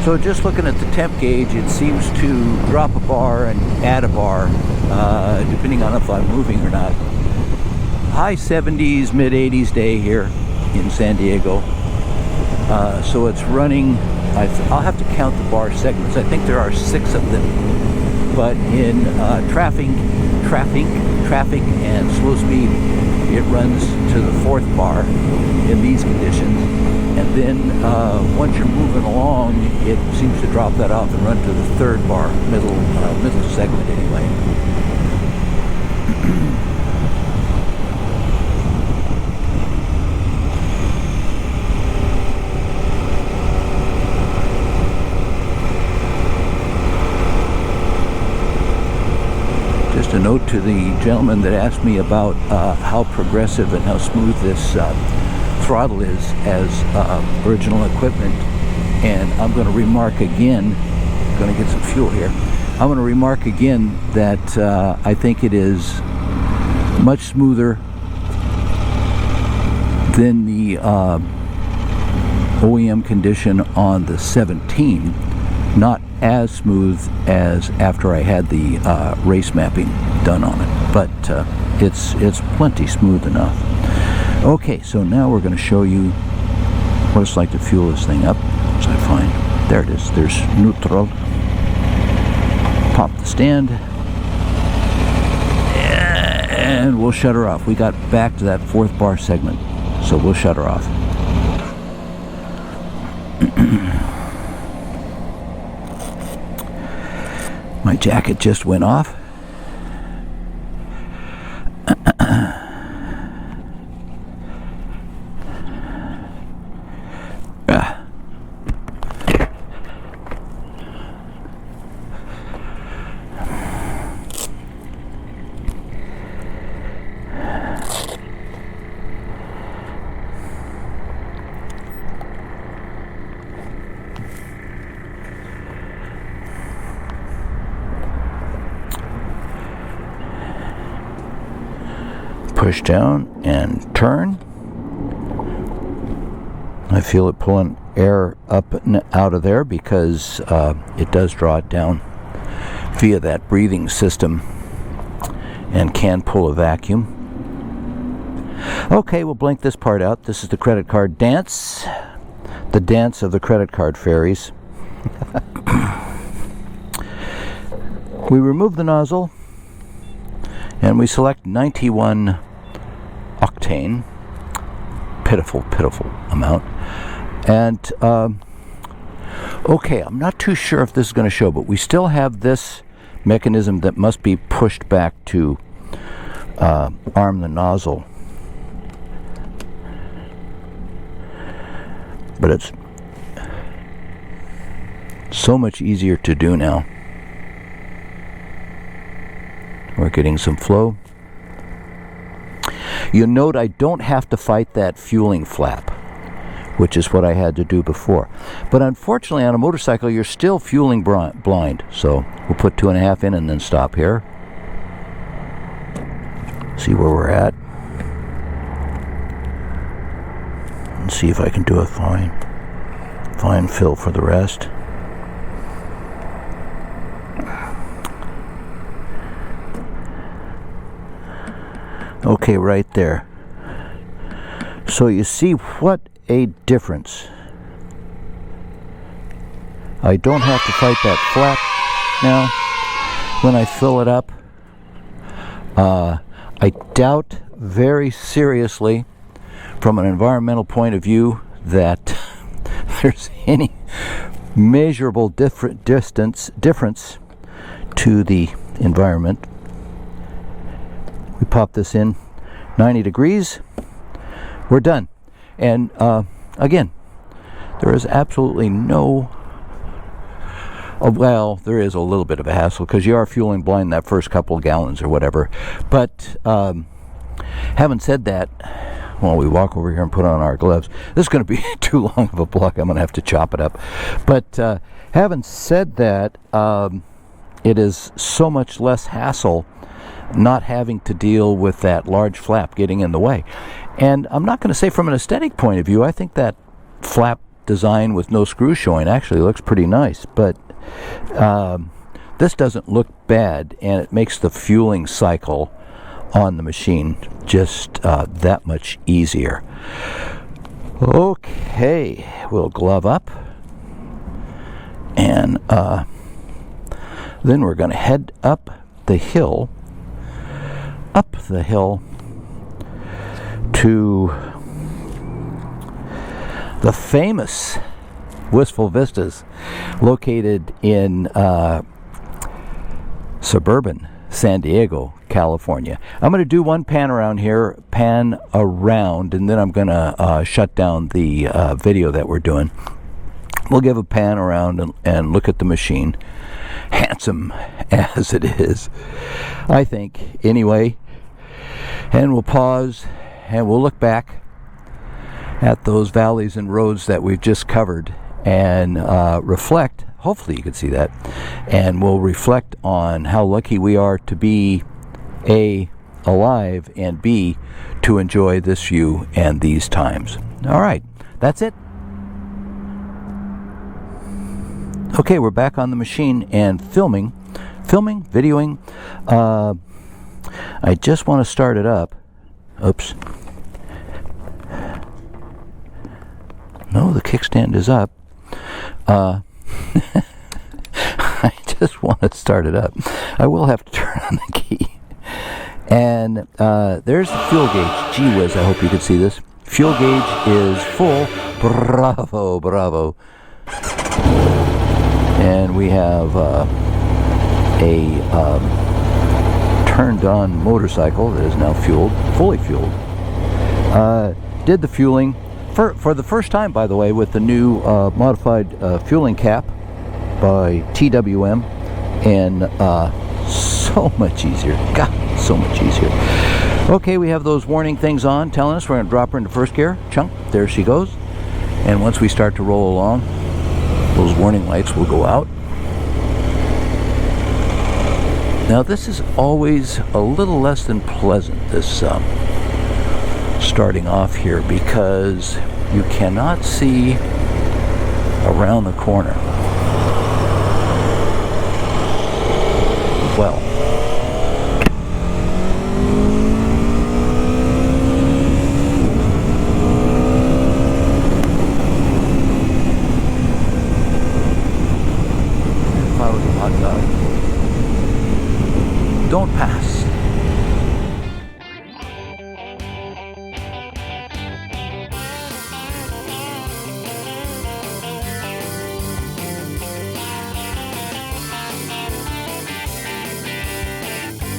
So just looking at the temp gauge, it seems to drop a bar and add a bar, depending on if I'm moving or not. High 70s, mid 80s day here in San Diego. So it's running, I'll have to count the bar segments. I think there are 6 of them. But in traffic and slow speed, it runs to the 4th bar in these conditions. And then once you're moving along, it seems to drop that off and run to the 3rd bar, middle segment anyway. Just a note to the gentleman that asked me about how progressive and how smooth this throttle is as original equipment, and I'm going to remark again, going to get some fuel here, I'm going to remark again that I think it is much smoother than the OEM condition on the 17, not as smooth as after I had the race mapping done on it, but it's plenty smooth enough. Okay, so now we're going to show you what it's like to fuel this thing up, as I find. There it is. There's neutral. Pop the stand. And we'll shut her off. We got back to that 4th bar segment, so we'll shut her off. My jacket just went off. Push down and turn. I feel it pulling air up and out of there because it does draw it down via that breathing system and can pull a vacuum. Okay, we'll blank this part out. This is the credit card dance. The dance of the credit card fairies. We remove the nozzle and we select 91 octane. Pitiful amount. And okay, I'm not too sure if this is going to show, but we still have this mechanism that must be pushed back to arm the nozzle. but it's so much easier to do now. We're getting some flow. You note I don't have to fight that fueling flap, which is what I had to do before. But unfortunately on a motorcycle you're still fueling blind. So we'll put 2.5 in and then stop here. See where we're at. And see if I can do a fine fill for the rest. Okay, right there. So you see what a difference. I don't have to fight that flap now when I fill it up. I doubt very seriously from an environmental point of view that there's any measurable difference to the environment. We pop this in 90 degrees. We're done. And again, there is absolutely no, well, there is a little bit of a hassle because you are fueling blind that first couple of gallons or whatever. But having said that, well, we walk over here and put on our gloves. This is going to be too long of a block. I'm going to have to chop it up. But having said that, it is so much less hassle not having to deal with that large flap getting in the way. And I'm not going to say from an aesthetic point of view, I think that flap design with no screws showing actually looks pretty nice, but this doesn't look bad, and it makes the fueling cycle on the machine just that much easier. Okay, we'll glove up, and then we're going to head up the hill to the famous Wistful Vistas located in suburban San Diego, California. I'm going to do one pan around, and then I'm going to shut down the video that we're doing. We'll give a pan around and look at the machine, handsome as it is, I think, anyway. And we'll pause and we'll look back at those valleys and roads that we've just covered and reflect. Hopefully you can see that. And we'll reflect on how lucky we are to be A, alive, and B, to enjoy this view and these times. All right, that's it. Okay, we're back on the machine and filming, videoing. I just want to start it up. Oops. No, the kickstand is up. I just want to start it up. I will have to turn on the key. And there's the fuel gauge. Gee whiz, I hope you can see this. Fuel gauge is full. Bravo, bravo. And we have a turned on motorcycle that is now fueled, fully fueled. Did the fueling for the first time, by the way, with the new modified fueling cap by TWM, and so much easier. God, so much easier. Okay, we have those warning things on telling us we're going to drop her into first gear. Chunk, there she goes. And once we start to roll along, those warning lights will go out. Now this is always a little less than pleasant, this starting off here, because you cannot see around the corner.